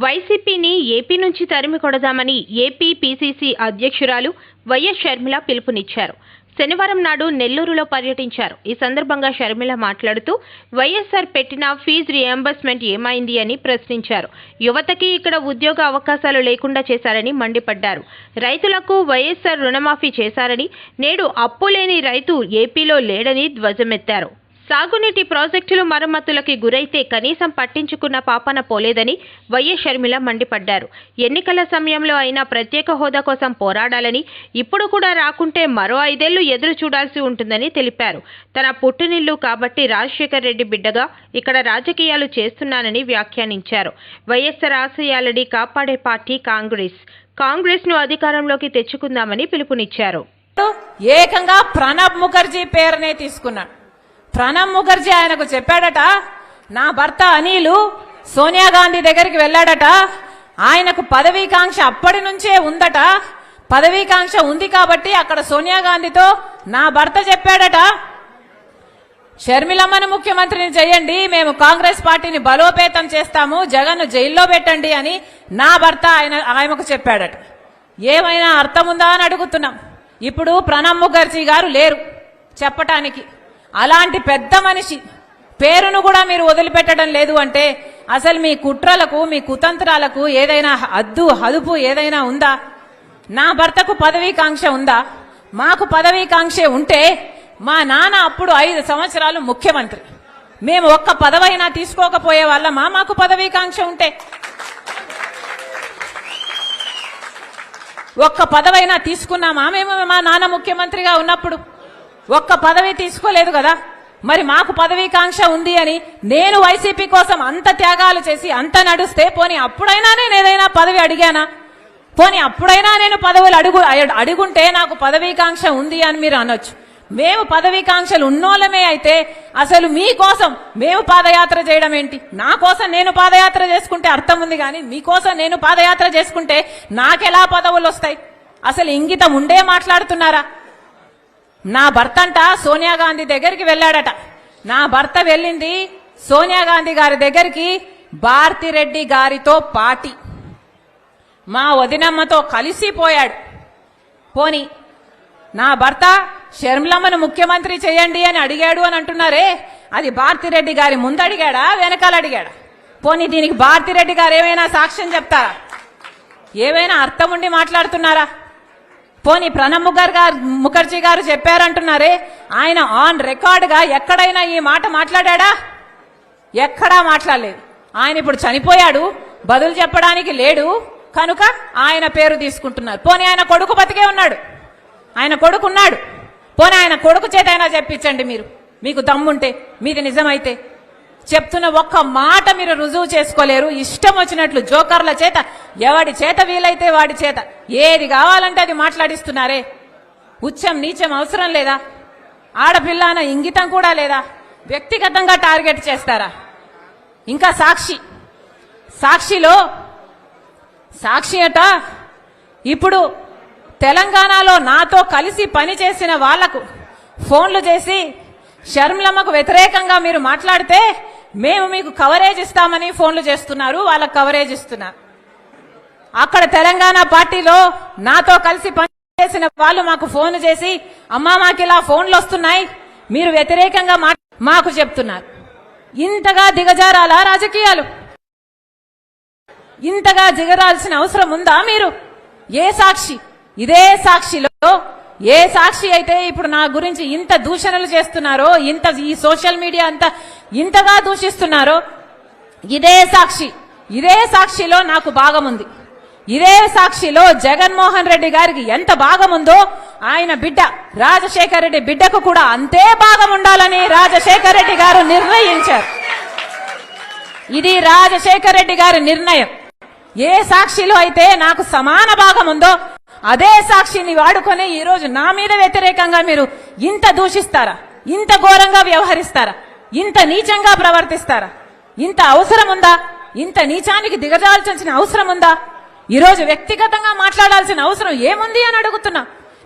వైసీపీని ఏపీ నుంచి తరిమి కొడదామని ఏపీ పీసీసీ అధ్యక్షురాలు వైఎస్ షర్మిల పిలుపునిచ్చారు. శనివారం నాడు నెల్లూరులో పర్యటించారు. ఈ సందర్భంగా షర్మిల మాట్లాడుతూ వైఎస్ఆర్ పెట్టిన ఫీజు రియంబర్స్మెంట్ ఏమైంది అని ప్రశ్నించారు. యువతకి ఇక్కడ ఉద్యోగ అవకాశాలు లేకుండా చేశారని మండిపడ్డారు. రైతులకు వైఎస్ఆర్ రుణమాఫీ చేశారని, నేడు అప్పు లేని రైతు ఏపీలో లేడని ధ్వజమెత్తారు. సాగునీటి ప్రాజెక్టులు మరమ్మతులకి గురైతే కనీసం పట్టించుకున్న పాపన పోలేదని వైఎస్ షర్మిల మండిపడ్డారు. ఎన్నికల సమయంలో అయినా ప్రత్యేక హోదా కోసం పోరాడాలని, ఇప్పుడు కూడా రాకుంటే మరో 5 ఏళ్లు ఎదురు చూడాల్సి ఉంటుందని తెలిపారు. తన పుట్టినిల్లు కాబట్టి రాజశేఖర్ రెడ్డి బిడ్డగా ఇక్కడ రాజకీయాలు చేస్తున్నానని వ్యాఖ్యానించారు. వైఎస్ఆర్ ఆశయాలని కాపాడే పార్టీ కాంగ్రెస్ ను అధికారంలోకి తెచ్చుకుందామని పిలుపునిచ్చారు. ఏకంగా ప్రణబ్ ముఖర్జీ పేరునే తీసుకున్నాడు. ప్రణబ్ ముఖర్జీ ఆయనకు చెప్పాడట, నా భర్త అనిలు సోనియా గాంధీ దగ్గరికి వెళ్ళాడట, ఆయనకు పదవీకాంక్ష అప్పటి నుంచే ఉందట, పదవీకాంక్ష ఉంది కాబట్టి అక్కడ సోనియా గాంధీతో నా భర్త చెప్పాడట, షర్మిలమ్మను ముఖ్యమంత్రిని చేయండి, మేము కాంగ్రెస్ పార్టీని బలోపేతం చేస్తాము, జగన్ను జైల్లో పెట్టండి అని నా భర్త ఆయనకు చెప్పాడట. ఏమైనా అర్థం ఉందా అని అడుగుతున్నాం. ఇప్పుడు ప్రణబ్ ముఖర్జీ గారు లేరు చెప్పటానికి. అలాంటి పెద్ద మనిషి పేరును కూడా మీరు వదిలిపెట్టడం లేదు అంటే అసలు మీ కుట్రలకు, మీ కుతంత్రాలకు ఏదైనా హదుపు ఏదైనా ఉందా? నా భర్తకు పదవీకాంక్ష ఉందా? మాకు పదవీకాంక్ష ఉంటే మా నాన్న అప్పుడు 5 సంవత్సరాలు ముఖ్యమంత్రి, మేము ఒక్క పదవైనా తీసుకోకపోయే వాళ్ళమా? మాకు పదవీకాంక్ష ఉంటే ఒక్క పదవైనా తీసుకున్నామా మేము? మా నాన్న ముఖ్యమంత్రిగా ఉన్నప్పుడు ఒక్క పదవి తీసుకోలేదు కదా. మరి మాకు పదవీకాంక్ష ఉంది అని నేను వైసీపీ కోసం అంత త్యాగాలు చేసి అంత నడుస్తే పోనీ అప్పుడైనా నేను ఏదైనా పదవి అడిగానా? పోనీ అప్పుడైనా నేను పదవులు అడుగుంటే నాకు పదవీకాంక్ష ఉంది అని మీరు అనొచ్చు. మేము పదవీకాంక్షలు ఉన్నోళ్ళమే అయితే అసలు మీకోసం మేము పాదయాత్ర చేయడం ఏంటి? నా కోసం నేను పాదయాత్ర చేసుకుంటే అర్థం ఉంది, కానీ మీకోసం నేను పాదయాత్ర చేసుకుంటే నాకెలా పదవులు వస్తాయి? అసలు ఇంగితం ఉండే మాట్లాడుతున్నారా? నా భర్త అంట సోనియా గాంధీ దగ్గరికి వెళ్ళాడట. నా భర్త వెళ్ళింది సోనియా గాంధీ గారి దగ్గరికి భారతిరెడ్డి గారితో పాటి మా వదినమ్మతో కలిసిపోయాడు. పోని నా భర్త షర్మిలమ్మను ముఖ్యమంత్రి చేయండి అని అడిగాడు అని అంటున్నారే, అది భారతిరెడ్డి గారి ముందు అడిగాడా వెనకాల అడిగాడా? పోనీ దీనికి భారతిరెడ్డి గారు ఏమైనా సాక్ష్యం చెప్తారా? ఏమైనా అర్థం ఉండి మాట్లాడుతున్నారా? పోనీ ప్రణబ్ ముఖర్జీ గారు చెప్పారంటున్నారే, ఆయన ఆన్ రికార్డ్ గా ఎక్కడైనా ఈ మాట మాట్లాడా? ఎక్కడా మాట్లాడలేదు. ఆయన ఇప్పుడు చనిపోయాడు, బదులు చెప్పడానికి లేడు కనుక ఆయన పేరు తీసుకుంటున్నారు. పోనీ ఆయన కొడుకు బతికే ఉన్నాడు, ఆయన కొడుకు ఉన్నాడు, పోనీ ఆయన కొడుకు చేత అయినా చెప్పించండి మీరు, మీకు దమ్ముంటే, మీది నిజమైతే. చెప్తున్న ఒక్క మాట మీరు రుజువు చేసుకోలేరు. ఇష్టం వచ్చినట్లు జోకర్ల చేత, ఎవడి చేత వీలైతే వాడి చేత ఏది కావాలంటే అది మాట్లాడిస్తున్నారే. ఉచ్చం నీచం అవసరం లేదా? ఆడపిల్ల అన్న ఇంగితం కూడా లేదా? వ్యక్తిగతంగా టార్గెట్ చేస్తారా? ఇంకా సాక్షి అట ఇప్పుడు తెలంగాణలో నాతో కలిసి పనిచేసిన వాళ్లకు ఫోన్లు చేసి షర్మిలమ్మకు వ్యతిరేకంగా మీరు మాట్లాడితే మేము మీకు కవరేజ్ ఇస్తామని ఫోన్లు చేస్తున్నారు, వాళ్ళకు కవరేజ్ ఇస్తున్నారు. అక్కడ తెలంగాణ పార్టీలో నాతో కలిసి పనిచేసిన వాళ్ళు మాకు ఫోన్ చేసి, అమ్మా మాకు ఇలా ఫోన్లు వస్తున్నాయి, మీరు వ్యతిరేకంగా మాకు చెప్తున్నారు. ఇంతగా దిగజారాలా రాజకీయాలు? ఇంతగా దిగరాల్సిన అవసరం ఉందా మీరు? ఏ సాక్షి? ఇదే సాక్షిలో ఏ సాక్షి అయితే ఇప్పుడు నా గురించి ఇంత దూషణలు చేస్తున్నారో, ఈ సోషల్ మీడియా అంతా ఇంతగా దూషిస్తున్నారో, ఇదే సాక్షిలో నాకు భాగం ఉంది. ఇదే సాక్షిలో జగన్మోహన్ రెడ్డి గారికి ఎంత భాగం ఉందో ఆయన బిడ్డ రాజశేఖర్ రెడ్డి బిడ్డకు కూడా అంతే భాగం ఉండాలని రాజశేఖర్ రెడ్డి గారు నిర్ణయించారు. ఇది రాజశేఖర్ రెడ్డి గారి నిర్ణయం. ఏ సాక్షిలో అయితే నాకు సమాన భాగం ఉందో అదే సాక్షిని వాడుకొని ఈరోజు నా మీద వ్యతిరేకంగా మీరు ఇంత దూషిస్తారా? ఇంత ఘోరంగా వ్యవహరిస్తారా? ఇంత నీచంగా ప్రవర్తిస్తారా? ఇంత అవసరం ఉందా? ఇంత నీచానికి దిగజాల్చాల్సిన అవసరం ఉందా? ఈరోజు వ్యక్తిగతంగా మాట్లాడాల్సిన అవసరం ఏముంది అని అడుగుతున్నా.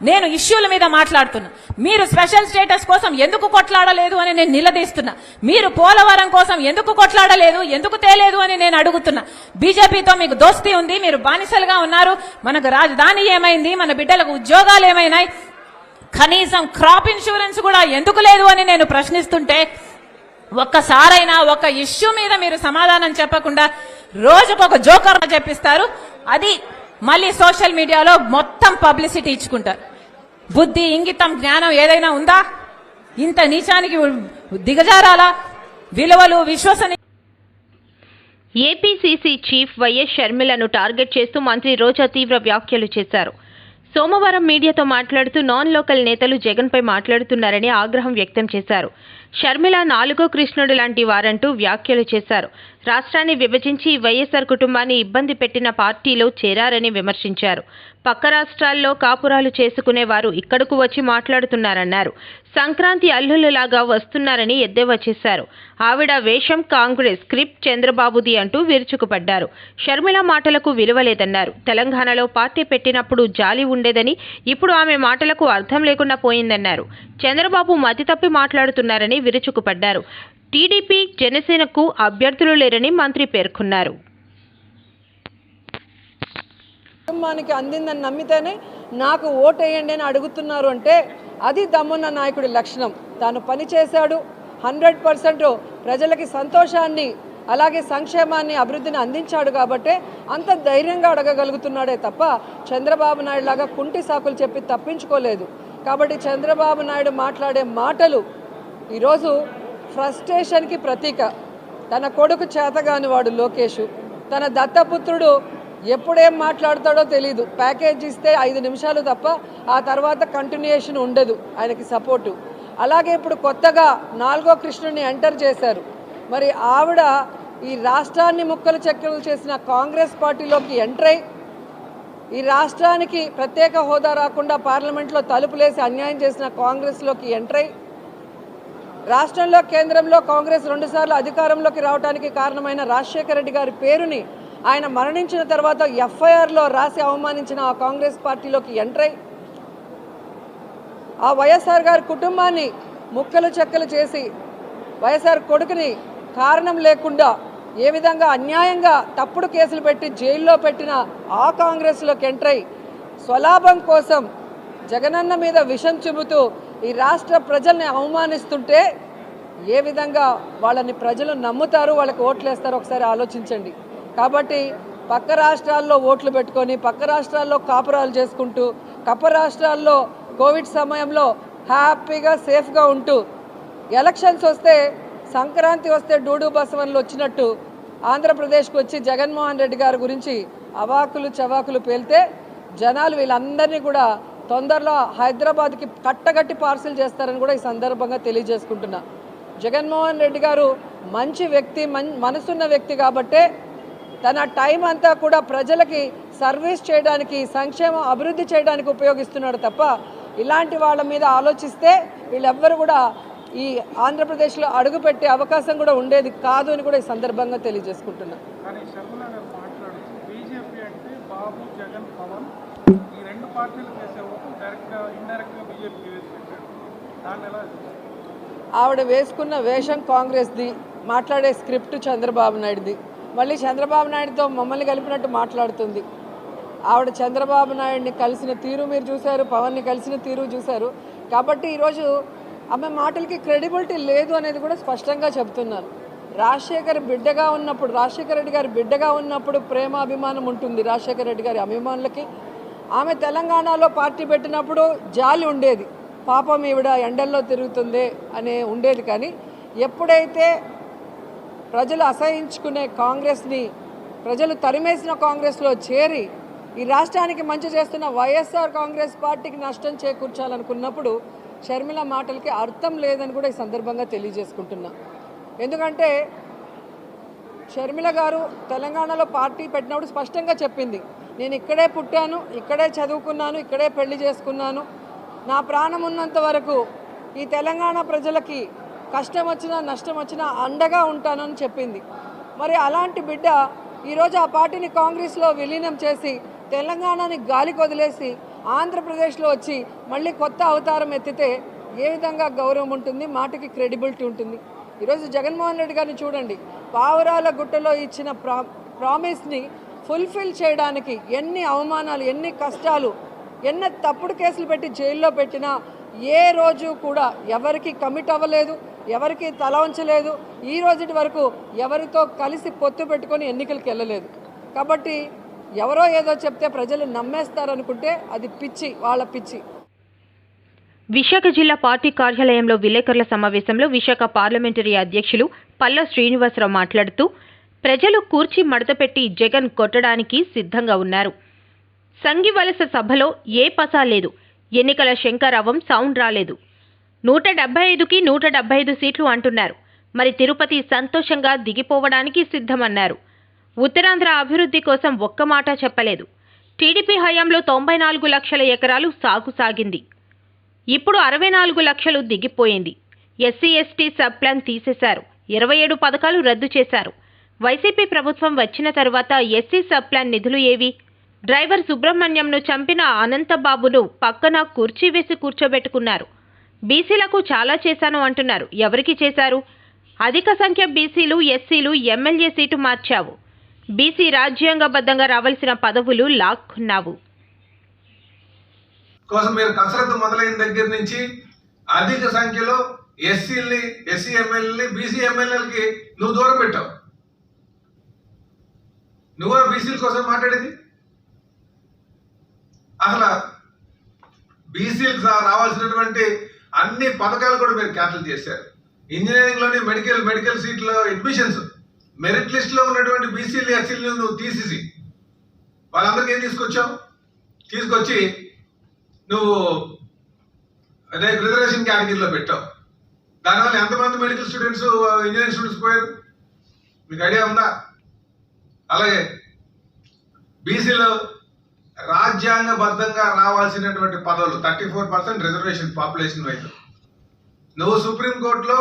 నేను ఇష్యూల మీద మాట్లాడుతున్నా. మీరు స్పెషల్ స్టేటస్ కోసం ఎందుకు కొట్లాడలేదు అని నేను నిలదీస్తున్నా. మీరు పోలవరం కోసం ఎందుకు కొట్లాడలేదు, ఎందుకు తేలేదు అని నేను అడుగుతున్నా. బీజేపీతో మీకు దోస్తీ ఉంది, మీరు బానిసలుగా ఉన్నారు. మనకు రాజధాని ఏమైంది, మన బిడ్డలకు ఉద్యోగాలు ఏమైనాయి, కనీసం క్రాప్ ఇన్సూరెన్స్ కూడా ఎందుకు లేదు అని నేను ప్రశ్నిస్తుంటే ఒక్కసారైనా ఒక ఇష్యూ మీద మీరు సమాధానం చెప్పకుండా రోజుకొక జోకర్ చెప్పిస్తారు. అది మళ్ళీ సోషల్ మీడియాలో మొత్తం పబ్లిసిటీ ఇచ్చుకుంటారు. బుద్ధి, ఇంగితం, జ్ఞానం ఏదైనా ఉందా? ఇంత నీచానికి దిగజారాలా? విలువలు, విశ్వసనీయ ఏపీసీసీ చీఫ్ వైఎస్ షర్మిలను టార్గెట్ చేస్తూ మంత్రి రోజా తీవ్ర వ్యాఖ్యలు చేశారు. సోమవారం మీడియాతో మాట్లాడుతూ నాన్ లోకల్ నేతలు జగన్పై మాట్లాడుతున్నారని ఆగ్రహం వ్యక్తం చేశారు. షర్మిల నాలుగో కృష్ణుడు లాంటి వారంటూ వ్యాఖ్యలు చేశారు. రాష్ట్రాన్ని విభజించి వైఎస్ఆర్ కుటుంబాన్ని ఇబ్బంది పెట్టిన పార్టీలో చేరారని విమర్శించారు. పక్క రాష్ట్రాల్లో కాపురాలు చేసుకునే వారు ఇక్కడకు వచ్చి మాట్లాడుతున్నారన్నారు. సంక్రాంతి అల్లులలాగా వస్తున్నారని ఎద్దేవా చేశారు. ఆవిడ వేషం కాంగ్రెస్, స్క్రిప్ట్ చంద్రబాబుది అంటూ విరుచుకుపడ్డారు. షర్మిల మాటలకు విలువలేదన్నారు. తెలంగాణలో పార్టీ పెట్టినప్పుడు జాలి ఉండేదని, ఇప్పుడు ఆమె మాటలకు అర్థం లేకుండా పోయిందన్నారు. చంద్రబాబు మతి తప్పి మాట్లాడుతున్నారని విరుచుకుపడ్డారు. టీడీపీ, జనసేనకు అభ్యర్థులు లేరని మంత్రి పేర్కొన్నారు. కుటుంబానికి అందిందని నమ్మితేనే నాకు ఓటేయండి అని అడుగుతున్నారు అంటే అది దమ్మున్న నాయకుడి లక్షణం. తాను పనిచేశాడు, 100% ప్రజలకి సంతోషాన్ని, అలాగే సంక్షేమాన్ని, అభివృద్ధిని అందించాడు కాబట్టే అంత ధైర్యంగా అడగగలుగుతున్నాడే తప్ప చంద్రబాబు నాయుడు లాగా కుంటి సాకులు చెప్పి తప్పించుకోలేదు. కాబట్టి చంద్రబాబు నాయుడు మాట్లాడే మాటలు ఈరోజు ఫ్రస్ట్రేషన్కి ప్రతీక. తన కొడుకు చేతగాని వాడు లోకేష్, తన దత్తపుత్రుడు ఎప్పుడేం మాట్లాడతాడో తెలీదు. ప్యాకేజ్ ఇస్తే 5 నిమిషాలు తప్ప ఆ తర్వాత కంటిన్యూయేషన్ ఉండదు ఆయనకి సపోర్టు. అలాగే ఇప్పుడు కొత్తగా 4వ కృష్ణుడిని ఎంటర్ చేశారు. మరి ఆవిడ ఈ రాష్ట్రాన్ని ముక్కలు చెక్కలు చేసిన కాంగ్రెస్ పార్టీలోకి ఎంటర్ అయి ఈ రాష్ట్రానికి ప్రత్యేక హోదా రాకుండా పార్లమెంట్లో తలుపులేసి అన్యాయం చేసిన కాంగ్రెస్లోకి ఎంటర్ అయి రాష్ట్రంలో, కేంద్రంలో కాంగ్రెస్ 2 సార్లు అధికారంలోకి రావడానికి కారణమైన రాజశేఖర రెడ్డి గారి పేరుని ఆయన మరణించిన తర్వాత ఎఫ్ఐఆర్లో రాసి అవమానించిన ఆ కాంగ్రెస్ పార్టీలోకి ఎంటర్ అయి ఆ వైఎస్ఆర్ గారి కుటుంబాన్ని ముక్కలు చెక్కలు చేసి వైఎస్ఆర్ కొడుకుని కారణం లేకుండా ఏ విధంగా అన్యాయంగా తప్పుడు కేసులు పెట్టి జైల్లో పెట్టిన ఆ కాంగ్రెస్లోకి ఎంటర్ అయి స్వలాభం కోసం జగనన్న మీద విషం చూపుతూ ఈ రాష్ట్ర ప్రజల్ని అవమానిస్తుంటే ఏ విధంగా వాళ్ళని ప్రజలు నమ్ముతారు, వాళ్ళకి ఓట్లేస్తారో ఒకసారి ఆలోచించండి. కాబట్టి పక్క రాష్ట్రాల్లో ఓట్లు పెట్టుకొని, పక్క రాష్ట్రాల్లో కాపురాలు చేసుకుంటూ, పక్క రాష్ట్రాల్లో కోవిడ్ సమయంలో హ్యాపీగా సేఫ్గా ఉంటూ, ఎలక్షన్స్ వస్తే, సంక్రాంతి వస్తే డూడు బసవన్లు వచ్చినట్టు ఆంధ్రప్రదేశ్కి వచ్చి జగన్మోహన్ రెడ్డి గారి గురించి అవాకులు చవాకులు పేలితే జనాలు వీళ్ళందరినీ కూడా తొందరలో హైదరాబాద్కి కట్టగట్టి పార్సిల్ చేస్తారని కూడా ఈ సందర్భంగా తెలియజేసుకుంటున్నా. జగన్మోహన్ రెడ్డి గారు మంచి వ్యక్తి, మనసున్న వ్యక్తి కాబట్టే తన టైం అంతా కూడా ప్రజలకి సర్వీస్ చేయడానికి, సంక్షేమం అభివృద్ధి చేయడానికి ఉపయోగిస్తున్నాడు తప్ప ఇలాంటి వాళ్ళ మీద ఆలోచిస్తే వీళ్ళెవ్వరు కూడా ఈ ఆంధ్రప్రదేశ్లో అడుగుపెట్టే అవకాశం కూడా ఉండేది కాదు అని కూడా ఈ సందర్భంగా తెలియజేసుకుంటున్నా. ఆవిడ వేసుకున్న వేషం కాంగ్రెస్ది, మాట్లాడే స్క్రిప్ట్ చంద్రబాబు నాయుడుది. మళ్ళీ చంద్రబాబు నాయుడుతో మమ్మల్ని కలిపినట్టు మాట్లాడుతుంది. ఆవిడ చంద్రబాబు నాయుడిని కలిసిన తీరు మీరు చూశారు, పవన్ని కలిసిన తీరు చూశారు. కాబట్టి ఈరోజు ఆమె మాటలకి క్రెడిబిలిటీ లేదు అనేది కూడా స్పష్టంగా చెబుతున్నారు. రాజశేఖర రెడ్డి గారి బిడ్డగా ఉన్నప్పుడు ప్రేమ అభిమానం ఉంటుంది రాజశేఖర రెడ్డి గారి అభిమానులకి. ఆమె తెలంగాణలో పార్టీ పెట్టినప్పుడు జాలి ఉండేది, పాపం ఈవిడ ఎండల్లో తిరుగుతుంది అనే ఉండేది. కానీ ఎప్పుడైతే ప్రజలు అసహించుకునే కాంగ్రెస్ని, ప్రజలు తరిమేసిన కాంగ్రెస్లో చేరి ఈ రాష్ట్రానికి మంచి చేస్తున్న వైఎస్ఆర్ కాంగ్రెస్ పార్టీకి నష్టం చేకూర్చాలనుకున్నప్పుడు షర్మిల మాటలకి అర్థం లేదని కూడా ఈ సందర్భంగా తెలియజేసుకుంటున్నా. ఎందుకంటే షర్మిల గారు తెలంగాణలో పార్టీ పెట్టినప్పుడు స్పష్టంగా చెప్పింది, నేను ఇక్కడే పుట్టాను, ఇక్కడే చదువుకున్నాను, ఇక్కడే పెళ్లి చేసుకున్నాను, నా ప్రాణం ఉన్నంత వరకు ఈ తెలంగాణ ప్రజలకి కష్టం వచ్చినా నష్టం వచ్చినా అండగా ఉంటానని చెప్పింది. మరి అలాంటి బిడ్డ ఈరోజు ఆ పార్టీని కాంగ్రెస్లో విలీనం చేసి తెలంగాణని గాలికి వదిలేసి ఆంధ్రప్రదేశ్లో వచ్చి మళ్ళీ కొత్త అవతారం ఎత్తితే ఏ విధంగా గౌరవం ఉంటుంది, మాటకి క్రెడిబిలిటీ ఉంటుంది? ఈరోజు జగన్మోహన్ రెడ్డి గారిని చూడండి, పావురాల గుట్టలో ఇచ్చిన ప్రామిస్ని ఫుల్ఫిల్ చేయడానికి ఎన్ని అవమానాలు, ఎన్ని కష్టాలు, ఎన్ని తప్పుడు కేసులు పెట్టి జైల్లో పెట్టినా ఏ రోజు కూడా ఎవరికి కమిట్ అవ్వలేదు, ఎవరికి తల ఉంచలేదు. ఈ రోజుటి వరకు ఎవరితో కలిసి పొత్తు పెట్టుకొని ఎన్నికలకు వెళ్ళలేదు. కాబట్టి ఎవరో ఏదో చెప్తే ప్రజలు నమ్మేస్తారనుకుంటే అది పిచ్చి, వాళ్ళ పిచ్చి. విశాఖ జిల్లా పార్టీ కార్యాలయంలో విలేకరుల సమావేశంలో విశాఖ పార్లమెంటరీ అధ్యక్షులు పల్లా శ్రీనివాసరావు మాట్లాడుతూ ప్రజలు కూర్చి మడతపెట్టి జగన్ కొట్టడానికి సిద్ధంగా ఉన్నారు. సంగివలస సభలో ఏ పసా లేదు, ఎన్నికల శంఖారావం సౌండ్ రాలేదు. 175కి 175 సీట్లు అంటున్నారు. మరి తిరుపతి సంతోషంగా దిగిపోవడానికి సిద్ధమన్నారు. ఉత్తరాంధ్ర అభివృద్ధి కోసం ఒక్క మాట చెప్పలేదు. టీడీపీ హయాంలో 94 లక్షల ఎకరాలు సాగు సాగింది. ఇప్పుడు 64 లక్షలు దిగిపోయింది. ఎస్సీ ఎస్టీ సబ్ ప్లాన్ తీసేశారు. 27 పథకాలు రద్దు చేశారు. వైసీపీ ప్రభుత్వం వచ్చిన తరువాత ఎస్సీ సబ్ ప్లాన్ నిధులు ఏవి? డ్రైవర్ సుబ్రహ్మణ్యంను చంపిన అనంతబాబును పక్కన కుర్చీ వేసి కూర్చోబెట్టుకున్నారు. బీసీలకు చాలా చేశాను అంటున్నారు. ఎవరికి చేశారు? అధిక సంఖ్య బీసీలు, ఎస్సీలు ఎమ్మెల్యే సీటు మార్చావు. బీసీ రాజ్యాంగబద్ధంగా రావాల్సిన పదవులు లాక్కున్నావు. కోసం మీరు కసరత్తు మొదలైన దగ్గర నుంచి అధిక సంఖ్యలో ఎస్సీల్ని, ఎస్సీ ఎమ్మెల్యేని, బీసీ ఎమ్మెల్యేలకి నువ్వు దూరం పెట్టావు. నువ్వు బీసీల కోసం మాట్లాడేది? అసలు బీసీలకు రావాల్సినటువంటి అన్ని పథకాలు కూడా మీరు క్యాన్సిల్ చేశారు. ఇంజనీరింగ్ లోని మెడికల్ సీట్లో అడ్మిషన్స్ మెరిట్ లిస్ట్ లో ఉన్నటువంటి బీసీలు, ఎస్సీలు నువ్వు తీసేసి వాళ్ళందరికీ ఏం తీసుకొచ్చి నువ్వు రిజర్వేషన్ కేటగిరీలో పెట్టావు. దానివల్ల ఎంతమంది మెడికల్ స్టూడెంట్స్, ఇంజనీరింగ్ స్టూడెంట్స్ పోయారు? మీకు ఐడియా ఉందా? అలాగే బీసీలో రాజ్యాంగబద్ధంగా రావాల్సినటువంటి పదవులు 34% రిజర్వేషన్ పాపులేషన్ వైజ్ నువ్వు సుప్రీంకోర్టులో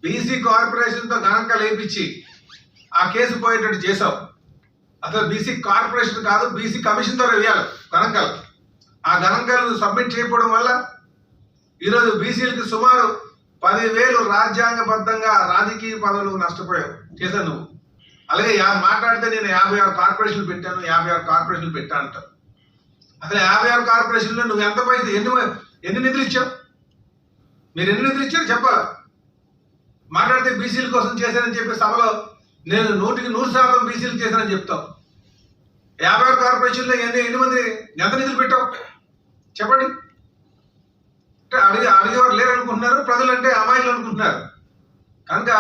బీసీ కార్పొరేషన్తో గణాంకాలు వేయించి ఆ కేసు పోయేటట్టు చేశావు. అసలు బీసీ కార్పొరేషన్ కాదు, బీసీ కమిషన్ ద్వారా వేయాలి గణాంకాలు. ఆ గణాంకాలను సబ్మిట్ చేయకపోవడం వల్ల ఈరోజు బీసీలకి సుమారు 10,000 రాజ్యాంగబద్ధంగా రాజకీయ పదవులు నష్టపోయావు చేశావు నువ్వు. అలాగే మాట్లాడితే నేను 56 కార్పొరేషన్లు పెట్టాను, 56 కార్పొరేషన్లు పెట్టాను అంటావు. అసలు 56 కార్పొరేషన్లో నువ్వు ఎంత పైసలు, ఎన్ని నిధులు ఇచ్చావు? మీరు ఎన్ని నిధులు ఇచ్చారు చెప్పాలి. మాట్లాడితే బీసీల కోసం చేశానని చెప్పి సభలో నేను 100% బీసీలు చేశానని చెప్తావు. 56 కార్పొరేషన్లో ఎన్ని మంది, ఎంత నిధులు పెట్టావు చెప్పండి. అంటే అడిగేవారు లేరు అనుకుంటున్నారు, ప్రజలు అంటే అమాయకులు అనుకుంటున్నారు. కనుక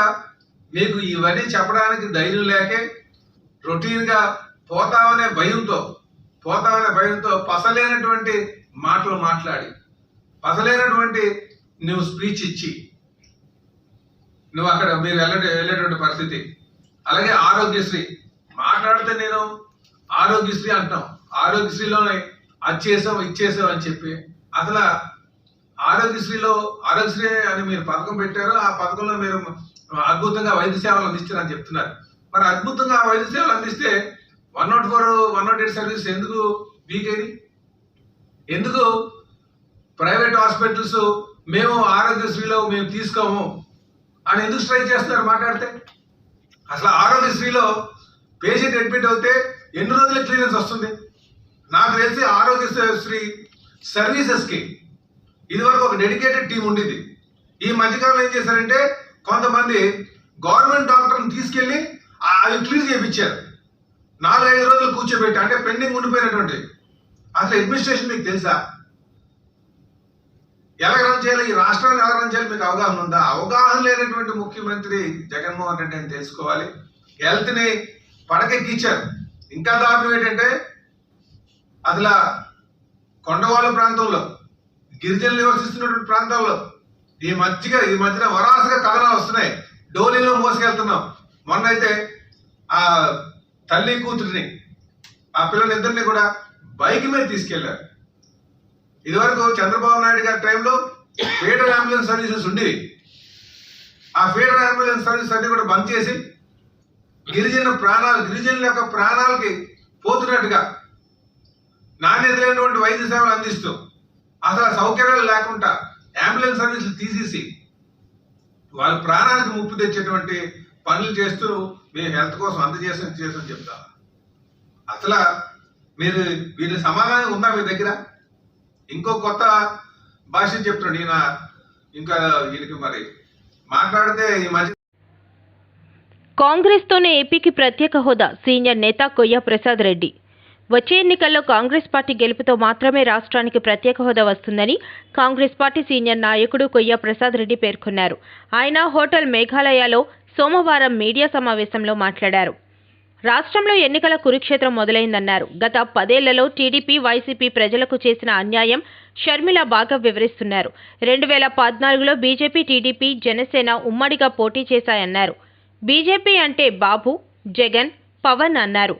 మీకు ఇవన్నీ చెప్పడానికి ధైర్యం లేకే రొటీన్గా పోతామనే భయంతో పసలేనటువంటి మాటలు మాట్లాడి, పసలేనటువంటి నువ్వు స్పీచ్ ఇచ్చి నువ్వు అక్కడ మీరు వెళ్ళేటువంటి పరిస్థితి. అలాగే ఆరోగ్యశ్రీ మాట్లాడితే నేను ఆరోగ్యశ్రీ అంటాం. ఆరోగ్యశ్రీలోనే అది చేసాం ఇచ్చేసాం అని చెప్పి అసలు ఆరోగ్యశ్రీ అని మీరు పథకం పెట్టారు. ఆ పథకంలో మీరు అద్భుతంగా వైద్య సేవలు అందిస్తారని చెప్తున్నారు. మరి అద్భుతంగా వైద్య సేవలు అందిస్తే 104, 108 సర్వీస్ ఎందుకు వీక్ అయింది? ఎందుకు ప్రైవేట్ హాస్పిటల్స్ మేము ఆరోగ్యశ్రీలో మేము తీసుకోము అని ఎందుకు స్ట్రైక్ చేస్తున్నారు మాట్లాడితే? అసలు ఆరోగ్యశ్రీలో పేషెంట్ అడ్మిట్ అవుతే ఎన్ని రోజుల క్లియరెన్స్ వస్తుంది? నాకు తెలిసి ఆరోగ్యశ్రీ సర్వీసెస్కి ఇదివరకు ఒక డెడికేటెడ్ టీం ఉండేది. ఈ మధ్యకాలంలో ఏం చేశారంటే కొంతమంది గవర్నమెంట్ డాక్టర్ని తీసుకెళ్లి అవి క్లీన్ చేయించారు. 4-5 రోజులు కూర్చోబెట్టి, అంటే పెండింగ్ ఉండిపోయినటువంటి. అసలు అడ్మినిస్ట్రేషన్ మీకు తెలుసా? ఎలా రన్ చేయాలి, ఈ రాష్ట్రాన్ని ఎలా రన్ చేయాలి మీకు అవగాహన ఉందా? అవగాహన లేనటువంటి ముఖ్యమంత్రి జగన్మోహన్ రెడ్డి అని తెలుసుకోవాలి. హెల్త్ని పడకెక్కిచ్చారు. ఇంకా దారుణం ఏంటంటే అసలు కొండవాళ్ళ ప్రాంతంలో, గిరిజనులు నివసిస్తున్నటువంటి ప్రాంతాల్లో ఈ మధ్యన వరాసగా కథనాలు వస్తున్నాయి. డోలీలో మోసుకెళ్తున్నాం. మొన్న అయితే ఆ తల్లి కూతురిని, ఆ పిల్లలిద్దరిని కూడా బైక్ మీద తీసుకెళ్లారు. ఇదివరకు చంద్రబాబు నాయుడు గారి టైంలో ఫీడర్ అంబులెన్స్ సర్వీసెస్ ఉండేవి. ఆ ఫీడర్ అంబులెన్స్ సర్వీస్ అన్ని కూడా బంద్ చేసి గిరిజనుల యొక్క ప్రాణాలకి పోతున్నట్టుగా నాణ్యత లేనటువంటి వైద్య సేవలు అందిస్తూ అసలు సౌకర్యాలు లేకుండా అంబులెన్స్ సర్వీసులు తీసేసి వాళ్ళ ప్రాణానికి ముప్పు తెచ్చేటువంటి పనులు చేస్తూ మేము హెల్త్ కోసం చేసాం చెప్తా. అసలు మీరు వీరి సమాధానం ఉందా మీ దగ్గర? ఇంకో కొత్త భాష చెప్తున్నాడు ఈయన. ఇంకా ఈయనకి మరి మాట్లాడితే ఈ మధ్య కాంగ్రెస్తోనే ఏపీకి ప్రత్యేక హోదా సీనియర్ నేత కొయ్య ప్రసాద్ రెడ్డి. వచ్చే ఎన్నికల్లో కాంగ్రెస్ పార్టీ గెలుపుతో మాత్రమే రాష్ట్రానికి ప్రత్యేక హోదా వస్తుందని కాంగ్రెస్ పార్టీ సీనియర్ నాయకుడు కొయ్య ప్రసాద్ రెడ్డి పేర్కొన్నారు. ఆయన హోటల్ మేఘాలయలో సోమవారం మీడియా సమావేశంలో మాట్లాడారు. రాష్ట్రంలో ఎన్నికల కురుక్షేత్రం మొదలైందన్నారు. గత 10 ఏళ్లలో టీడీపీ, వైసీపీ ప్రజలకు చేసిన అన్యాయం షర్మిల బాగా వివరిస్తున్నారు. 2014లో బీజేపీ, టీడీపీ, జనసేన ఉమ్మడిగా పోటీ చేశాయన్నారు. బీజేపీ అంటే బాబు, జగన్, పవన్ అన్నారు.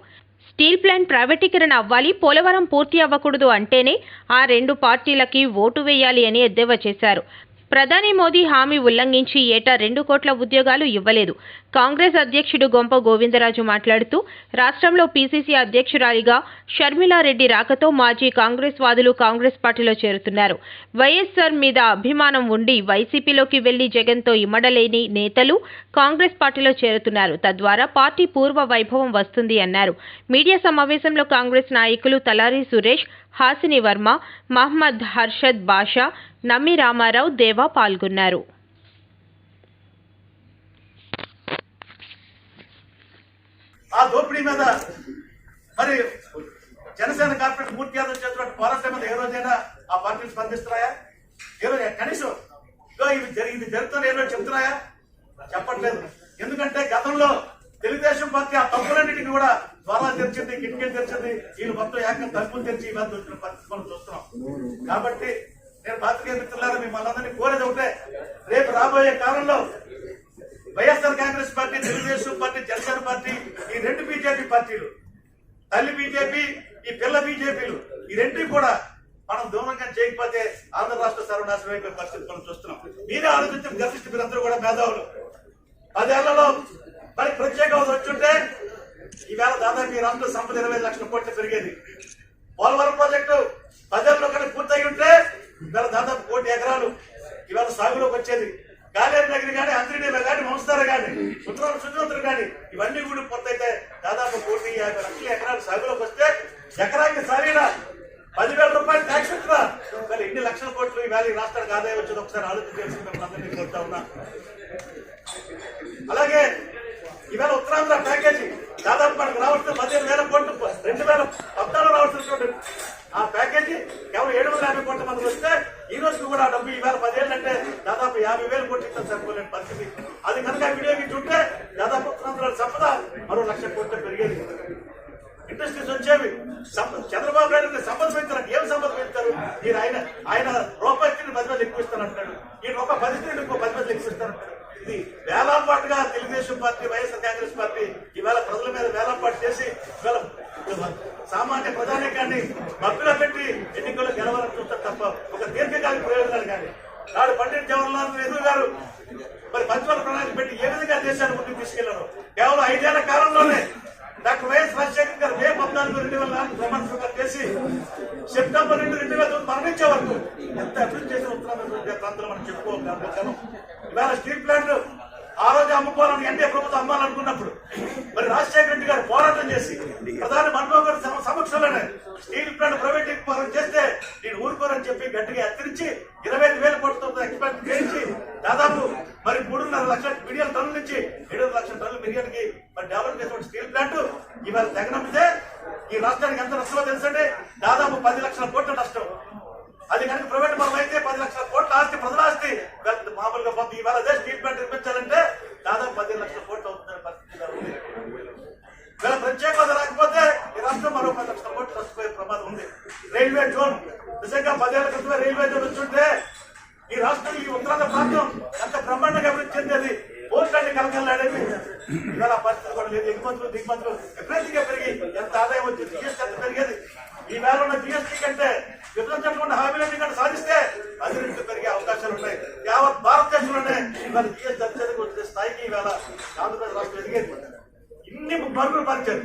స్టీల్ ప్లాంట్ ప్రైవేటీకరణ అవ్వాలి, పోలవరం పూర్తి అవ్వకూడదు అంటేనే ఆ 2 పార్టీలకి ఓటు వేయాలి అని ఎద్దేవా చేశారు. ప్రధాని మోదీ హామీ ఉల్లంఘించి ఏటా 2 కోట్ల ఉద్యోగాలు ఇవ్వలేదు. కాంగ్రెస్ అధ్యక్షుడు గొంప గోవిందరాజు మాట్లాడుతూ రాష్ట్రంలో పీసీసీ అధ్యక్షురాలిగా షర్మిలారెడ్డి రాకతో మాజీ కాంగ్రెస్ వాదులు కాంగ్రెస్ పార్టీలో చేరుతున్నారు. వైఎస్ఆర్ మీద అభిమానం ఉండి వైసీపీలోకి వెళ్లి జగన్తో ఇమ్మడలేని నేతలు కాంగ్రెస్ పార్టీలో చేరుతున్నారు. తద్వారా పార్టీ పూర్వ వైభవం వస్తుంది అన్నారు. మీడియా సమావేశంలో కాంగ్రెస్ నాయకులు తలారి సురేష్, హాసిని వర్మ, మహ్మద్ హర్షద్ బాషా, నమ్మి రామారావు, దేవా పాల్గొన్నారు. ఆ దోపిడీ మీద మరి జనసేన కార్పొరేట్ మూర్తి యాదవ్ చేస్తున్న పోరాటం మీద ఏ రోజైనా ఆ పార్టీలు స్పందిస్తున్నాయా? ఏ రోజు కనీసం ఇది జరుగుతున్న ఏ రోజు చెప్తున్నాయా? చెప్పట్లేదు. ఎందుకంటే గతంలో తెలుగుదేశం పార్టీ ఆ తప్పులన్నింటినీ కూడా ద్వారా తెరిచింది, కిటికీలు తెరిచింది. వీళ్ళు మొత్తం ఏకంగా తలుపులు తెరిచి ఇవాళ వచ్చిన పరిస్థితి మనం చూస్తున్నాం. కాబట్టి నేను పాత్రికేయ మిత్రులారా మిమ్మల్ని అందరినీ కోరేది ఒకటే, రేపు రాబోయే కాలంలో YSR Congress party, Telugu Desam party, Janasena party, ఈ 2 బీజేపీ పార్టీలు, తల్లి బీజేపీ, ఈ పిల్ల బీజేపీలు, ఈ 2 కూడా మనం దూరంగా చేయకపోతే ఆంధ్ర రాష్ట్ర సర్వనాశనం అయిపోయే పరిస్థితి మనం చూస్తున్నాం. మీరే ఆలోచించిన గర్భిష్టి మీరందరూ కూడా మేధావులు. 10 ఏళ్లలో మరి ప్రత్యేక హోదా వచ్చుంటే ఈవేళ దాదాపు ఈ రాష్ట్ర సంపద 20 లక్షల కోట్లు పెరిగేది. పోలవరం ప్రాజెక్టు 10 ఏళ్లలో కానీ పూర్తయి ఉంటే ఇవాళ దాదాపు 1 కోటి ఎకరాలు ఇవాళ సాగులోకి వచ్చేది. గాలేరు నగరి కానీ, అంతరినీలో కానీ, వంశధార కానీ, సుజనోత్తరు కానీ ఇవన్నీ కూడా పూర్తయితే దాదాపు 1,50,00,000 ఎకరాలు సాగులోకి వస్తే ఎకరానికి సరైన 10,000 రూపాయలు ట్యాక్స్ వచ్చినా మరి ఎన్ని లక్షల కోట్లు ఈవేళ ఈ రాష్ట్రానికి ఆదాయం వచ్చేది ఒకసారి ఆలోచించాల్సి మిమ్మల్ని అందరినీ కోరుతా ఉన్నా. అలాగే ఈవేళ ఉత్తరాంధ్ర ప్యాకేజీ దాదాపు మనకు రావాల్సిన 15,000 కోట్లు, 2014 రావాల్సినటువంటి ఆ ప్యాకేజీ కేవలం 750 కోట్ల మంది వస్తే ఈ రోజుకి కూడా డబ్బు ఈవేళ 10 ఏళ్ళు అంటే దాదాపు 50,000 కోట్లు ఇస్తే సరిపోలేని పరిస్థితి. అది కనుక వినియోగించుంటే దాదాపు ఉత్తరాంధ్ర సంపద మరో 1,00,000 కోట్లు పెరిగేది. ఇండస్ట్రీస్ వచ్చేవి. చంద్రబాబు నాయుడు సంపద పెంచారు. ఏం సంపద పెంచారు? మీరు ఆయన రూపాయి 10 మంది ఎక్కువ ఇస్తానంటాడు. ఈ రూపాయి 10 ఇంకో 10 మంది ఎక్కువ ఇస్తానంటాడు. ఇది వేలంపాటుగా తెలుగుదేశం పార్టీ, వైఎస్ఆర్ కాంగ్రెస్ పార్టీ ఈవేళ ప్రజల మీద వేలంపాటు చేసి ఇవాళ సామాన్య ప్రజానీకాన్ని మబ్బులో పెట్టి ఎన్నికల్లో గెలవాలని చూస్తారు తప్ప ఒక దీర్ఘకాలిక ప్రయోజనాలు కానీ. నాడు పండిట్ జవహర్లాల్ నెహ్రూ గారు మరి పంచవర్ణ ప్రణాళిక పెట్టి ఏ విధంగా దేశాన్ని ముందుకు తీసుకెళ్లారు. కేవలం 5 ఏళ్ల కాలంలోనే డాక్టర్ వైఎస్ రాజశేఖర్ గారు మే 14, 2004 ప్రమాణ స్వీకారం చేసి సెప్టెంబర్ 2, 2009 మరణించే వరకు ఎంత అభివృద్ధి చేసిన ఉత్తరాంధ్ర ప్రాంతంలో మనం చెప్పుకోగలం. ఇవాళ స్టీల్ ప్లాంట్ ఆ రోజు అమ్ముకోవాలని ఎన్డీఏ ప్రభుత్వం అమ్మాలనుకున్నప్పుడు మరి రాజశేఖర రెడ్డి గారు పోరాటం చేసి ప్రధాని మన్మోహన్ గారి సమక్షంలోనే స్టీల్ ప్లాంట్ ప్రైవేటీకరణ చేస్తే నేను ఊరుకోరని చెప్పి గట్టిగా హెచ్చరించి 25,000 కోట్లతో ఎక్స్పెక్ట్ చేయించి దాదాపు మరి 3.5 మిలియన్ టన్నుల నుంచి 7 లక్షల టన్నుల మిలియన్కి మరి డెవలప్ చేసిన స్టీల్ ప్లాంట్ ఇవాళ తెగనమ్మితే ఈ రాష్ట్రానికి ఎంత నష్టమో తెలుసండి. దాదాపు 10 లక్షల కోట్ల నష్టం. అది కనుక ప్రైవేట్ పరం అయితే 10 లక్షల కోట్ల ఆస్తి, ప్రజల ఆస్తి మామూలుగా పోతుంది. ఇవాళ అదే స్టీల్ ప్లాంట్ నిర్మించాలంటే దాదాపు 15 లక్షల కోట్లు అవుతుందనే పరిస్థితి ఉంది. ఇవాళ ప్రత్యేక హోదా రాకపోతే ఈ రాష్ట్రం మరో 10 లక్షల కోట్లు నష్టపోయే ప్రమాదం ఉంది. రైల్వే జోన్ నిజంగా 10 ఏళ్ల క్రితమే రైల్వే జోన్ వచ్చుంటే ఈ రాష్ట్రం, ఈ ఉత్తరాంధ్ర ప్రాంతం ఎంత బ్రహ్మాండంగా అభివృద్ధి చెందేది. పోర్టులన్నీ కలకల్లాడేది. ఇవాళ పరిస్థితి కూడా లేదు. ఎగుమతులు దిగుమతులు విపరీతంగా పెరిగి ఎంత ఆదాయం వచ్చింది, జీఎస్టీ ఎంత పెరిగేది. ఈ వేళ ఉన్న జీఎస్టీ కంటే విభజించకుండా హామీలన్నీ కంటే సాధిస్తే 10 రెట్లు పెరిగే అవకాశాలు ఉన్నాయి. యావత్ భారతదేశంలోనే ఇవాళ జీఎస్టీ అత్యధిక వచ్చే స్థాయికి ఇవాళ ఆంధ్రప్రదేశ్ రాష్ట్రం ఎదిగేది. ఇన్ని మరుగులు పరిచారు.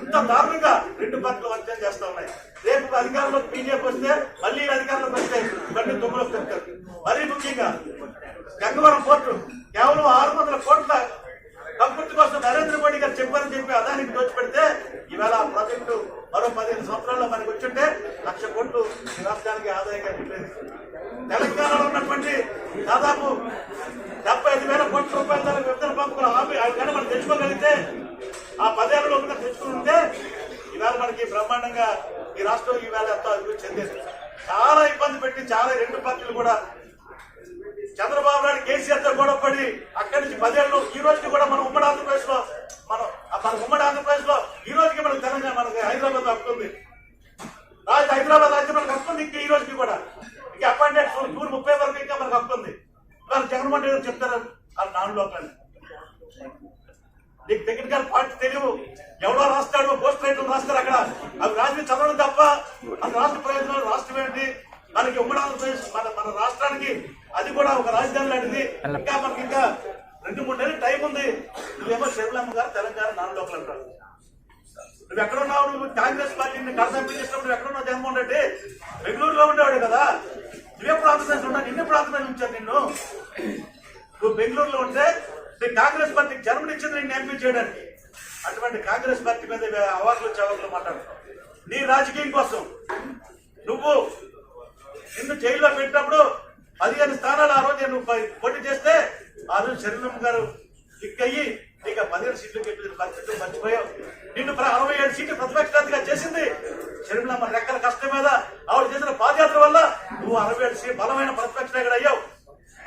ఇంత దారుణంగా 2 పార్టీలు వర్చం చేస్తా ఉన్నాయి. రేపు అధికారంలోకి బీజేపీ వస్తే మళ్ళీ అధికారంలోకి వస్తే ఇవన్నీ తొమ్మిదిలోకి తెస్తారు. మరీ ముఖ్యంగా గంగవరం పోర్టు కేవలం 600 కోట్ల కక్కుర్తి కోసం నరేంద్ర మోడీ గారు చెప్పారని చెప్పి అదానికి దోచిపెడితే ఈవేళ ఆ ప్రాజెక్టు మరో 15 సంవత్సరాల్లో మనకు వచ్చుంటే 1,00,000 కోట్లు ఈ రాష్ట్రానికి ఆదాయంగా చెప్పలేదు. తెలంగాణలో ఉన్నటువంటి దాదాపు 75,000 కోట్ల రూపాయల విభజన పంపుకున్న హామీ కానీ మనం తెచ్చుకోగలిగితే ఆ 10 ఏళ్లలో తెచ్చుకుని ఉంటే ఈవేళ మనకి బ్రహ్మాండంగా ఈ రాష్ట్రం ఈవేళ ఎంతో అభివృద్ధి చెందేది. చాలా ఇబ్బంది పెట్టి చాలా 2 పార్టీలు కూడా చంద్రబాబు నాయుడు కేసీఆర్ తో గొడవ పడి అక్కడి నుంచి 10 ఏళ్ళు ఈ రోజుకి కూడా మనం ఉమ్మడి ఆంధ్రప్రదేశ్ లో ఈ రోజుకి మనకు తెలంగాణ మనకి హైదరాబాద్ హక్కు ఉంది. హైదరాబాద్ అయితే మనకు హక్కు ఉంది. ఇంకా ఈ రోజుకి కూడా ఇంకా అపాయింటెడ్ జూన్ 30 వరకు ఇంకా మనకు హక్కు ఉంది. వాళ్ళు జగన్మోహన్ రెడ్డి గారు చెప్తారు వాళ్ళు నాన్ లోకల్. నీకు టెక్నికల్ పార్టీ తెలియవు. ఎవడో రాస్తాడు పోస్ట్ రైట్లు రాస్తారు అక్కడ. అవి రాసి చదవడం తప్ప మన రాష్ట్ర ప్రయోజనాలు రాష్ట్రం ఏంటి మనకి ఉమ్మడి ఆంధ్రప్రదేశ్ మన రాష్ట్రానికి అది కూడా ఒక రాజధాని లాంటిది. ఇంకా మనకి ఇంకా 2-3 నెలలు టైం ఉంది. నువ్వేమో శర్మిలమ్మ గారు తెలంగాణ నాన్ లోకల్ అంటారు. నువ్వు ఎక్కడున్నావు? నువ్వు కాంగ్రెస్ పార్టీని కడసాంపి చేసినప్పుడు నువ్వు ఎక్కడున్నావు? జగన్మోహన్ రెడ్డి బెంగళూరులో ఉండేవాడు కదా. నువ్వెప్పుడు ఆంధ్రప్రదేశ్ ఉన్నా నిన్నెప్పుడు ఆంధ్రప్రదేశ్ ఉంచారు నిన్ను? నువ్వు బెంగళూరులో ఉంటే నీ కాంగ్రెస్ పార్టీకి జన్మనిచ్చింది నిన్ను ఎంపీ చేయడానికి. అటువంటి కాంగ్రెస్ పార్టీ మీద అవాకులు చవాకులు మాట్లాడుతున్నావు. నీ రాజకీయం కోసం నువ్వు నిన్ను జైల్లో పెట్టినప్పుడు 15 స్థానాలు ఆ రోజు నువ్వు పోటీ చేస్తే ఆ రోజు శర్మిలమ్మ గారు క్లిక్ అయ్యి నీకు 15 సీట్లు గెలిచిన పరిస్థితులు మర్చిపోయావు. నిన్ను 67 సీట్లు ప్రతిపక్షాధిగా చేసింది శర్మిలమ్మ రెక్కల కష్టం మీద ఆవిడ చేసిన పాదయాత్ర వల్ల నువ్వు 67 సీట్లు బలమైన ప్రతిపక్ష నాయకుడు అయ్యావు.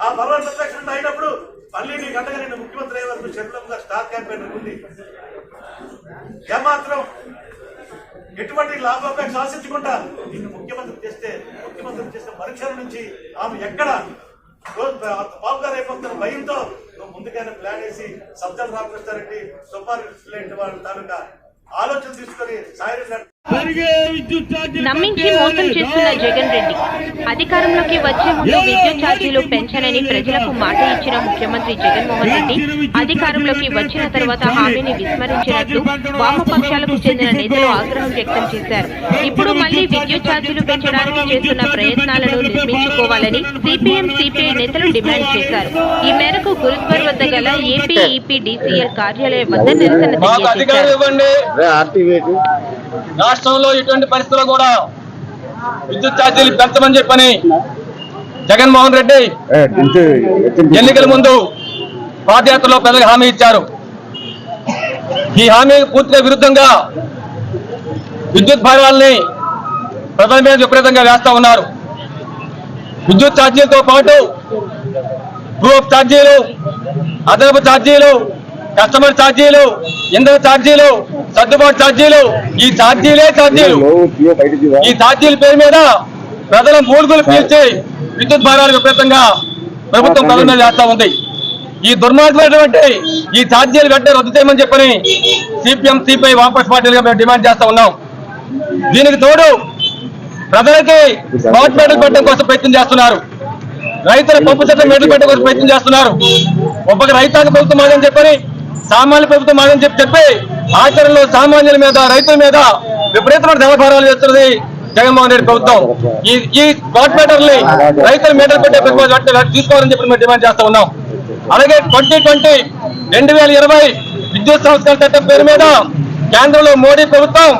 ఆ బలమైన ప్రతిపక్ష అయినప్పుడు మళ్ళీ నీ గంటగా నిన్ను ముఖ్యమంత్రి అయ్యే వరకు శర్మిలమ్మ గారు స్టార్ క్యాంపెయిన్ ఉంది. ఏమాత్రం ఎటువంటి లాభాపేక్ష ఆశించకుండా నిన్ను ముఖ్యమంత్రి చేస్తే పరీక్షల నుంచి ఆమె ఎక్కడ బాబు గారు అయిపోతున్న భయంతో నువ్వు ముందుగానే ప్లాన్ వేసి సజ్జల రామకృష్ణారెడ్డి సుపారెడ్డి వాళ్ళ తాలూకా ఆలోచన తీసుకొని నమ్మించి మోసం చేస్తున్న జగన్ రెడ్డి అధికారంలోకి వచ్చే ముందు విద్యుత్ ఛార్జీలు పెంచనని ప్రజలకు మాట ఇచ్చిన ముఖ్యమంత్రి జగన్మోహన్ రెడ్డి అధికారంలోకి వచ్చిన తర్వాత హామీని విస్మరించినట్లు వామపక్షాలకు చెందిన నేతలు ఆగ్రహం వ్యక్తం చేశారు. ఇప్పుడు మళ్లీ విద్యుత్ ఛార్జీలు పెంచడానికి చేస్తున్న ప్రయత్నాలను నిర్మించుకోవాలని సిపిఎం సిపిఐ నేతలు డిమాండ్ చేశారు. ఈ మేరకు గురుద్వార్ వద్ద గల ఏపీ ఈపీడీసీఎల్ కార్యాలయం వద్ద నిరసన తెలియజేశారు. రాష్ట్రంలో ఇటువంటి పరిస్థితుల్లో కూడా విద్యుత్ ఛార్జీలు పెంచమని చెప్పని జగన్మోహన్ రెడ్డి ఎన్నికల ముందు పాదయాత్రలో ప్రజలకు హామీ ఇచ్చారు. ఈ హామీ పూర్తిగా విరుద్ధంగా విద్యుత్ భారాలని ప్రజల మీద విపరీతంగా వేస్తా ఉన్నారు. విద్యుత్ ఛార్జీలతో పాటు గ్రూప్ ఛార్జీలు, అదనపు ఛార్జీలు, కస్టమర్ ఛార్జీలు, ఇంధన ఛార్జీలు, సర్దుబాటు ఛార్జీలు, ఈ ఛార్జీలే ఛార్జీలు. ఈ ఛార్జీల పేరు మీద ప్రజల మూలుగులు పీల్చి విద్యుత్ భారాలు విపరీతంగా ప్రభుత్వం ప్రజల మీద చేస్తా ఉంది. ఈ దుర్మార్గమైనటువంటి ఈ ఛార్జీలు వెంటనే రద్దు చేయమని చెప్పని సిపిఎం సిపిఐ వామపక్ష పార్టీలుగా మేము డిమాండ్ చేస్తా ఉన్నాం. దీనికి తోడు ప్రజలకి స్మార్ట్ మీటర్లు పెట్టడం కోసం ప్రయత్నం చేస్తున్నారు. రైతుల పంపు చట్టం మీటర్లు పెట్టడం కోసం ప్రయత్నం చేస్తున్నారు. ఒక్కొక్క రైతాంగ ప్రభుత్వం మాదని చెప్పని సామాన్య ప్రభుత్వం మాదని చెప్పి ఆచరణలో సామాన్యుల మీద రైతుల మీద విపరీతమైన ధనభారాలు చేస్తున్నది జగన్మోహన్ రెడ్డి ప్రభుత్వం. ఈ స్మార్ట్ మీటర్ని రైతుల మీటర్లు పెట్టే తీసుకోవాలని చెప్పి మేము డిమాండ్ చేస్తా ఉన్నాం. అలాగే 2020 విద్యుత్ సంస్కరణ చట్టం పేరు మీద కేంద్రంలో మోడీ ప్రభుత్వం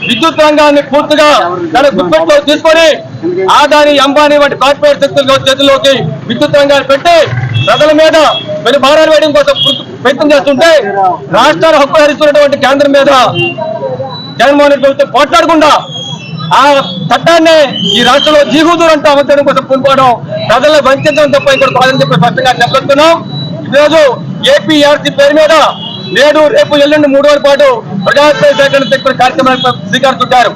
విద్యుత్ రంగాన్ని పూర్తిగా తన గుప్పెట్లో తీసుకొని ఆదాని, అంబానీ వంటి కార్పొరేట్ శక్తుల చేతుల్లోకి విద్యుత్ రంగాన్ని పెట్టి ప్రజల మీద కొన్ని భారాలు వేయడం కోసం ప్రయత్నం చేస్తుంటే రాష్ట్రాల హక్కు హరిస్తున్నటువంటి కేంద్రం మీద జగన్మోహన్ రెడ్డి ప్రభుత్వం పోట్లాడకుండా ఆ చట్టాన్ని ఈ రాష్ట్రంలో జీహూదూరంటూ అమర్చడం కోసం పూనుకోవడం ప్రజలను వంచడం తప్ప ఇక్కడ కాదని చెప్పి స్పష్టంగా చెప్పగలుగుతున్నాం. ఈరోజు ఏపీఆర్సీ పేరు మీద నేడు రేపు ఎల్లుండి 3 రోజుల పాటు ప్రజాప్రయ సేకరణ తెచ్చుకునే కార్యక్రమానికి శ్రీకారం చుట్టారు.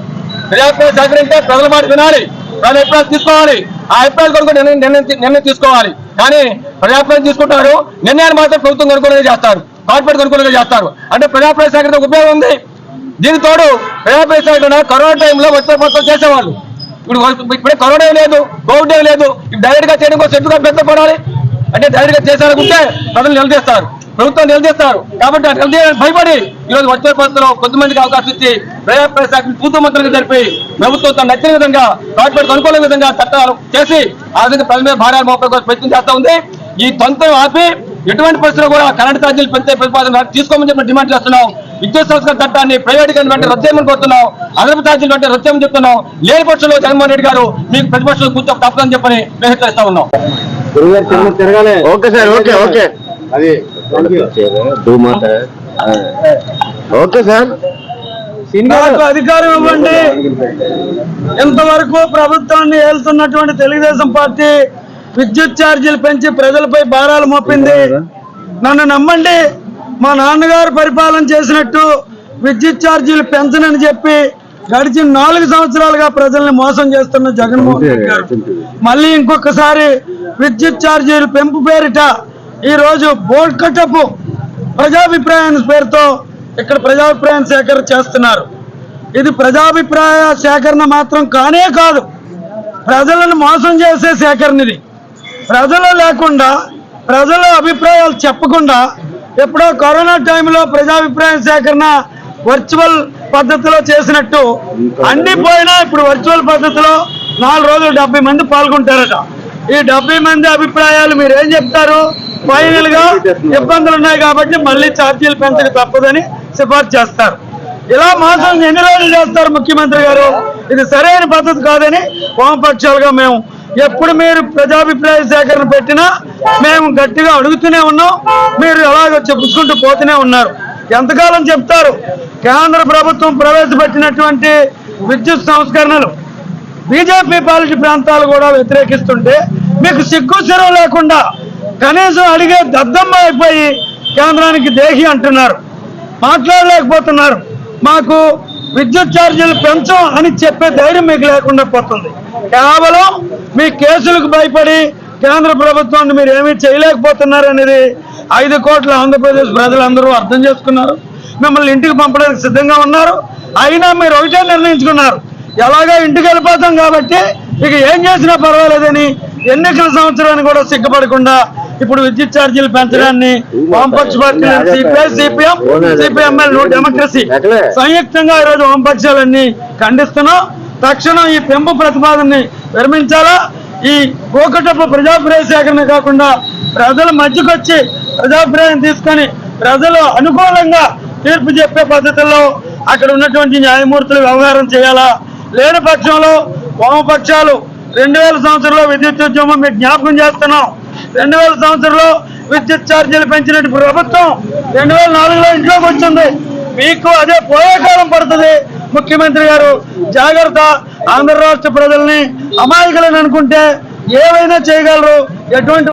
ప్రజాప్రయ సేకరణ అంటే ప్రజల మాట వినాలి, ప్రజల అభిప్రాయాలు తీసుకోవాలి, ఆ అభిప్రాయాలు కొనుక్కు నిర్ణయం తీసుకోవాలి. కానీ ప్రజాప్రయం తీసుకుంటారు, నిర్ణయాన్ని మాత్రం ప్రభుత్వం అనుకూలంగా చేస్తారు, కార్పొరేట్ అనుకూలంగా చేస్తారు. అంటే ప్రజాప్రయ సేకరణ ఉపయోగం ఉంది. దీని తోడు ప్రజాప్రయ సేకరణ కరోనా టైంలో వచ్చే చేసేవాళ్ళు. ఇప్పుడే కరోనా ఏం లేదు, కోవిడ్ ఏం లేదు, డైరెక్ట్ గా చేయడం కోసం ఎందుకు పెద్ద పడాలి అంటే డైరెక్ట్ గా చేశారనుకుంటే ప్రజలు నిలదీస్తారు. ప్రభుత్వం నిలదీస్తారు. కాబట్టి ఆ నిలదీయడానికి భయపడి ఈరోజు వచ్చే పరిస్థితుల్లో కొద్దిమందికి అవకాశం ఇచ్చి ప్రజా శాఖను తూతు మంత్రులుగా జరిపి ప్రభుత్వంతో నచ్చిన విధంగా కార్పొరేట్ అనుకూల విధంగా చట్టాలు చేసి ఆ విధంగా ప్రజల మీద భారాలు మోపడం కోసం ప్రయత్నం చేస్తూ ఉంది. ఈ తంతును ఆపి ఎటువంటి పరిస్థితుల్లో కూడా కరెంటు ఛార్జీలు పెంచే ప్రతిపాదన తీసుకోమని చెప్పి డిమాండ్ చేస్తున్నాం. విద్యుత్ సంస్కరణ చట్టాన్ని ప్రైవేటీకరణ వెంటనే రద్దు చేయమని కోరుతున్నాం. అదనపు ఛార్జీలు వెంటనే రద్దు చేయమని చెప్తున్నాం. లేని పక్షంలో జగన్మోహన్ రెడ్డి గారు మీకు ప్రతిపక్షంలో కూర్చొని తప్పదని చెప్పని మేము హెచ్చరిస్తా ఉన్నాం. ఓకే సార్, ఓకే ఓకే, అది ఓకే సార్. నాకు అధికారం ఇవ్వండి. ఇంతవరకు ప్రభుత్వాన్ని ఏలుతున్నటువంటి తెలుగుదేశం పార్టీ విద్యుత్ ఛార్జీలు పెంచి ప్రజలపై భారాలు మోపింది. నన్ను నమ్మండి, మా నాన్నగారు పరిపాలన చేసినట్టు విద్యుత్ ఛార్జీలు పెంచనని చెప్పి గడిచిన 4 సంవత్సరాలుగా ప్రజల్ని మోసం చేస్తున్న జగన్మోహన్ రెడ్డి గారు మళ్ళీ ఇంకొకసారి విద్యుత్ ఛార్జీలు పెంపు పేరిట ఈ రోజు బోర్డు కట్టపు ప్రజాభిప్రాయాన్ని పేరుతో ఇక్కడ ప్రజాభిప్రాయం సేకరణ చేస్తున్నారు. ఇది ప్రజాభిప్రాయ సేకరణ మాత్రం కానే కాదు, ప్రజలను మోసం చేసే సేకరణ ఇది. ప్రజలు లేకుండా, ప్రజల అభిప్రాయాలు చెప్పకుండా ఎప్పుడో కరోనా టైంలో ప్రజాభిప్రాయ సేకరణ వర్చువల్ పద్ధతిలో చేసినట్టు అన్ని పోయినా ఇప్పుడు వర్చువల్ పద్ధతిలో 4 రోజులు 70 మంది పాల్గొంటారట. ఈ 70 మంది అభిప్రాయాలు మీరు ఏం చెప్తారు? ఫైనల్ గా ఇబ్బందులు ఉన్నాయి కాబట్టి మళ్ళీ ఛార్జీలు పెంచక తప్పదని సిఫార్సు చేస్తారు. ఇలా మోసం ఎన్ని రోజులు చేస్తారు ముఖ్యమంత్రి గారు? ఇది సరైన పద్ధతి కాదని వామపక్షాలుగా మేము ఎప్పుడు మీరు ప్రజాభిప్రాయ సేకరణ పెట్టినా మేము గట్టిగా అడుగుతూనే ఉన్నాం. మీరు ఎలాగో చెప్పుకుంటూ పోతూనే ఉన్నారు. ఎంతకాలం చెప్తారు? కేంద్ర ప్రభుత్వం ప్రవేశపెట్టినటువంటి విద్యుత్ సంస్కరణలు బీజేపీ పాలిత ప్రాంతాలు కూడా వ్యతిరేకిస్తుంటే మీకు సిగ్గు చెరువు లేకుండా కనీసం అడిగే దద్దమ్మ అయిపోయి కేంద్రానికి దేహి అంటున్నారు, మాట్లాడలేకపోతున్నారు. మాకు విద్యుత్ ఛార్జీలు పెంచం అని చెప్పే ధైర్యం మీకు లేకుండా పోతుంది. కేవలం మీ కేసులకు భయపడి కేంద్ర ప్రభుత్వాన్ని మీరు ఏమీ చేయలేకపోతున్నారు అనేది 5 కోట్ల ఆంధ్రప్రదేశ్ ప్రజలందరూ అర్థం చేసుకున్నారు. మిమ్మల్ని ఇంటికి పంపడానికి సిద్ధంగా ఉన్నారు. అయినా మీరు ఒకటే నిర్ణయించుకున్నారు, ఎలాగో ఇంటికి వెళ్ళిపోతాం కాబట్టి ఇక ఏం చేసినా పర్వాలేదని ఎన్నికల సంవత్సరాన్ని కూడా సిగ్గుపడకుండా ఇప్పుడు విద్యుత్ ఛార్జీలు పెంచడాన్ని వామపక్ష పార్టీలు CPI, CPM, CPML, new democracy సంయుక్తంగా ఈరోజు వామపక్షాలన్నీ ఖండిస్తున్నాం. తక్షణం ఈ పెంపు ప్రతిపాదనని విరమించాలా. ఈ కోకటపు ప్రజాభిప్రాయ సేకరణ కాకుండా ప్రజల మధ్యకొచ్చి ప్రజాభిప్రాయం తీసుకొని ప్రజలు అనుకూలంగా తీర్పు చెప్పే పద్ధతుల్లో అక్కడ ఉన్నటువంటి న్యాయమూర్తులు వ్యవహారం చేయాలా. లేని పక్షంలో వామపక్షాలు 2000 సంవత్సరంలో విద్యుత్ ఉద్యమం మీకు జ్ఞాపకం చేస్తున్నాం. 2000 సంవత్సరంలో విద్యుత్ ఛార్జీలు పెంచినట్టు ప్రభుత్వం 2004లో ఇంట్లోకి వచ్చింది. మీకు అదే పోయే కాలం పడుతుంది. ముఖ్యమంత్రి గారు జాగ్రత్త. ఆంధ్ర రాష్ట్ర ప్రజల్ని అమాయకులని అనుకుంటే ఏవైనా చేయగలరు. ఎటువంటి